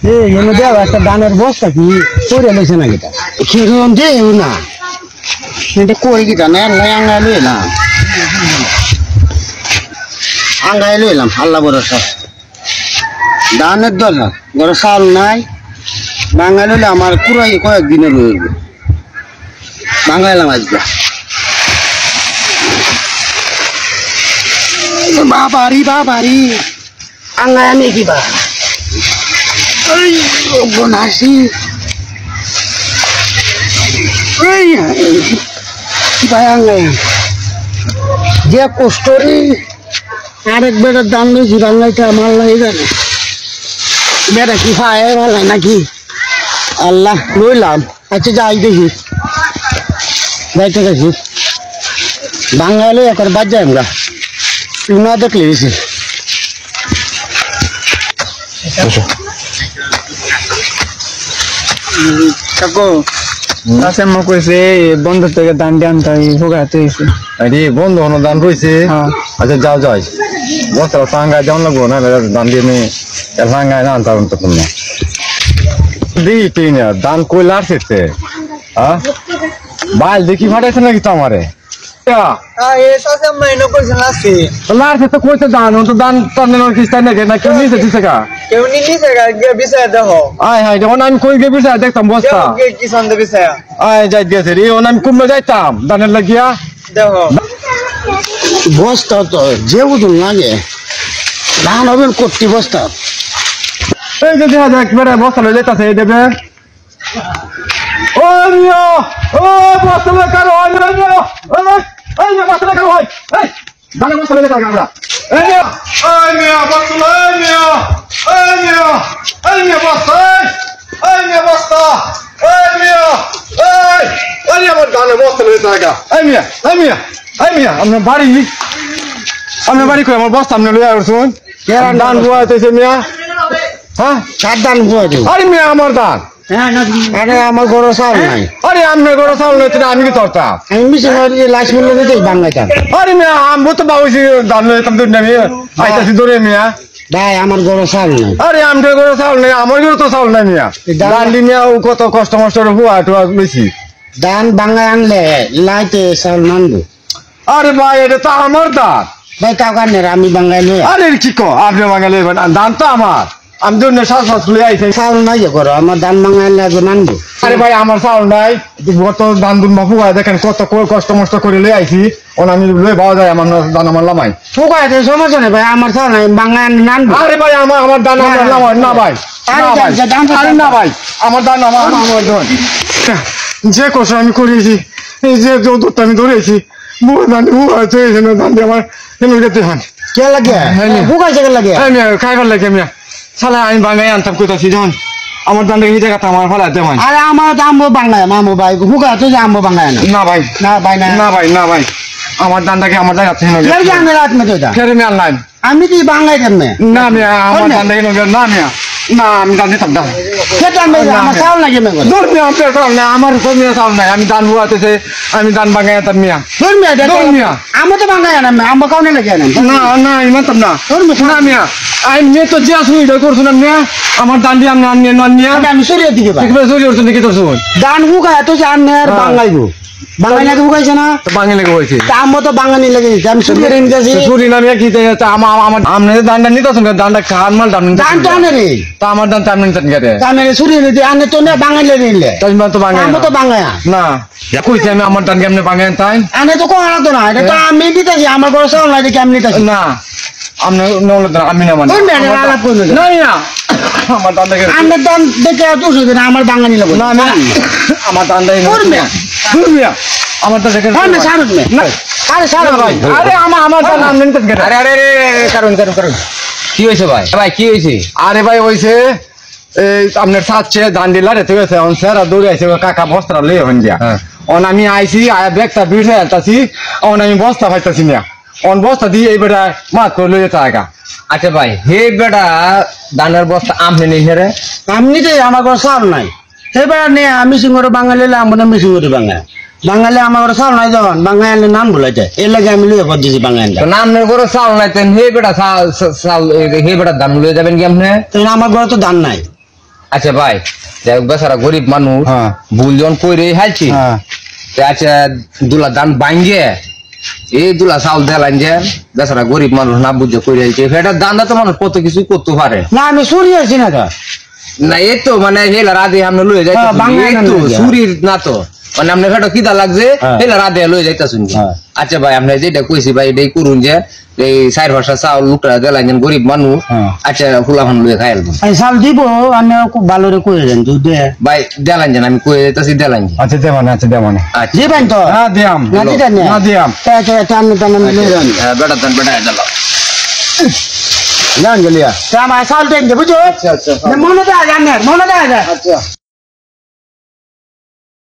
এনে দেওয়া একটা দানের বস্তা কি করে লেছে না এটা কিরকম দেও না এটা করে কি জানে আঙ্গাই লইলাম আল্লাহ ভরসা দানের দরকার ঘরে চাল নাই বাঙালি হলে আমার পুরাই কয়েকদিনে রইবে বাঙাইলাম আজকে বাবারি আঙ্গাই আমি কিবা বনাসি আঙ্গাই যে কষ্টরি আরেক বেটার দাম নিয়েছি বাংলাইটা আমার লাগে জানে বেটা কি পায় ভালো নাকি আল্লাহ লইলাম আচ্ছা যাই দেখি যাইতে দেখি বাঙালি এখন বাদ যায় আমরা না দেখলে বেশি বন্ধু থেকে দান দিয়ে আনতে ভোগাতে বন্ধু হনো দান রয়েছে আচ্ছা যাও যাই বস্তা সাঙ্গায় যেমন লাগবো না দান দিয়ে নিয়ে সাঙ্গায় না আনতে তো না দিই না দান কইলে আসছে হ্যাঁ বাল দেখি ফাটাইছে নাকি তো আমারে দেখতাম বস্তা কুমড়ো যাইতাম দানের লাগিয়া বস্তা তো যে বুঝুন লাগে ধান হবেন করতি বস্তা এই যে দেখা যাক বস্তা লয়ে যাইতাছে এই দেবে ও মিয়া ও বস্তা লয়ে কারো হয় না এই মিয়া বস্তা লয়ে কারো হয় এই দানের বস্তা লয়ে যাইতাম আমরা এই মিয়া বস্তা এই মিয়া বস্তা এই মিয়া বস্তা এই মিয়া এই আমার দানের বস্তা লয়ে যাইগা এই মিয়া আপনার বাড়ি কই আমার বস্তা আপনি লয়ে আসুন দান বুয়াইতেছে মিয়া হ্যাঁ কার দান বুয়াইতে আরে মিয়া আমার দান আরে আমার গরু চাউল নাই আরে আপনার গরু চাউল নাই আমি কি তরতা আমি মিশন লাশ মূল্য দিতে বাংলাইতাম আরে মিয়া আমি তো বাবুছি দান লইতাম দুধ নামি আইতাছি দূরে মিয়া ভাই আমার গরু চাউল নাই আরে আমার গরু চাউল নাই আমার গরু তো চাউল নাই মিয়া দান দি মিয়া কত কষ্ট মষ্ট বুয়া টুয়া লইছি দান বাংলা আনলে লাইতে চাউল মানবো আরে ভাই এটা তো আমার দান ভাই কাকার আমি বাঙালি আরে কি কো আপনি বাঙালি দান তো আমার আমি তো চাউল নাই করো আমার দান বাঙালি মানবো আরে ভাই আমার চাউল নাই কত দান দুন ফুকায় দেখেন কত কষ্ট মষ্ট করে লই আইছি আমি লই পাওয়া যায় আমার দান আমার লামাই ফুকায় সমস্যা নেই ভাই আমার চাউল নাই বাঙালি নানবো আরে ভাই আমার দান আমার লামাই না ভাই আরে না ভাই আমার দান আমার দান যে কষ্ট আমি করেছি এই যে যৌতুকটা আমি ধরেছি খাইবার লাগে সালা আমি বাঙালি আনতাম কোথাছি যখন আমার দান দেখি জায়গা আমার ফলাতে হয় আরে আমার আমবো বাংলায় মামু ভাই হুকা তো যে আমবো বাংলায় না ভাই না ভাই আমার দানটাকে আমার জায়গা আমি কি বাংলায় কেমনে না মিয়া আমার দান দেখি না মিয়া না আমি দান দিতাম না আমার চাউল নাই আমার চাউল নাই আমি দান বুয়াতেছে আমি দান বাঙাই আনতাম মিয়া আমি তো বাঙাই আনাম না আমার কাউনে লাগে না আমি মানতাম না মিয়া আমি মেয়ে তো যে সুবিধা করছো না মিয়া আমার দান দিয়ে আমি সরিয়ে দিকে সরিয়ে উঠছো নাকি তোর দান হুকা এত আনে আর বাঙাইবো বাঙালি লাগে হুকাইছে না বাঙালি হুকাইছে আমি তো বাঙালি লাগে আমি সরিয়ে নিতেছি সরি না মিয়া কি আমার আমনে দানটা নিতেছেন দানটা খান মাল দান তো আনে রে তা আমার দান তামনে নিতেন গেরে তামনে সরিয়ে নিতে আনে তো না বাঙালি নিলে তাই তো বাঙালি আমি তো বাঙালি না কইছে আমি আমার দান কেমনে বাঙালি তাই আনে তো কোন তো না এটা তো আমি দিতেছি আমার ঘরে চাউল নাই দেখি আমি নিতেছি না আমনে নলে আমি না মানে না না আমার দান দেখে আমার দান দেখে তো শুধু না আমার বাঙালি লাগে না না আমার দান দেই না আমার দান দেখে না সারুন না আরে সারুন ভাই আরে আমার দান নাম নিতে গেছে আরে কারণ কি হইছে ভাই কি হইছে আরে ভাই হইছে এই আপনার সাথে দান দিলা রে ঠিক আছে অন স্যার দৌড়ে আইছে কাকা বস্তা লয়ে হন দিয়া অন আমি আইছি আয়া ব্যাগটা বিড়ে আলতাছি অন আমি বস্তা পাইতাছি না অন বস্তা দিয়ে এই বেটা মাছ করে লয়ে টাকা আচ্ছা ভাই হে বেটা দানের বস্তা আমনে নেই রে আমনিতে আমার ঘর চাউল নাই হে বেটা নে আমি সিঙ্গরে বাঙালি আমনে মিসিঙ্গরে বাঙালি আমার ঘরে চাউল নাই যখন বাঙালি নাম ভুলাইতে এর লাগে আমি লয়ে পড়ছি বাঙালি নামের ঘরে চাউল নাই তেন হে বেটা চাউল হে বেটা দান লয়ে যাবেন কি আপনি আমার ঘরে তো দান নাই আচ্ছা ভাই যাই হোক বেচারা গরিব মানুষ ভুল যখন কইরে হাইছি আচ্ছা দুলা দান ভাঙ্গে এই দুলা চাউল দেলাইন যে বেচারা গরিব মানুষ না বুঝে কইরে হাইছে সেটা দান তো মানুষ কত কিছু করতে পারে না আমি চুরি আছি না তো না এই তো মানে হেলা রাধে আমরা লয়ে যাই তো চুরির না তো মানে আপনার সেটা কিদা লাগছে হেলা রাধে লয়ে যাইতাছুন আচ্ছা ভাই আপনি যেটা কইছি ভাই এটাই করুন যে এই 4 বর্ষা চাউল লুকটা দেলাইন গরিব মানুষ আচ্ছা ফুলাফান লয়ে খাই আলবো চাউল দিব আমি খুব ভালো করে কই দেন তুই দে ভাই দেলাইন যেন আমি কই যাইতাছি দেলাইন আচ্ছা দে মানে আচ্ছা দিবেন তো না দিয়াম না দিতেন না দিয়াম টান লয়ে যান বেটা দেন বেটা দেলা জান গলিয়া আমার চাউল দেন বুঝছো আচ্ছা মনে দা জান মনে দা আচ্ছা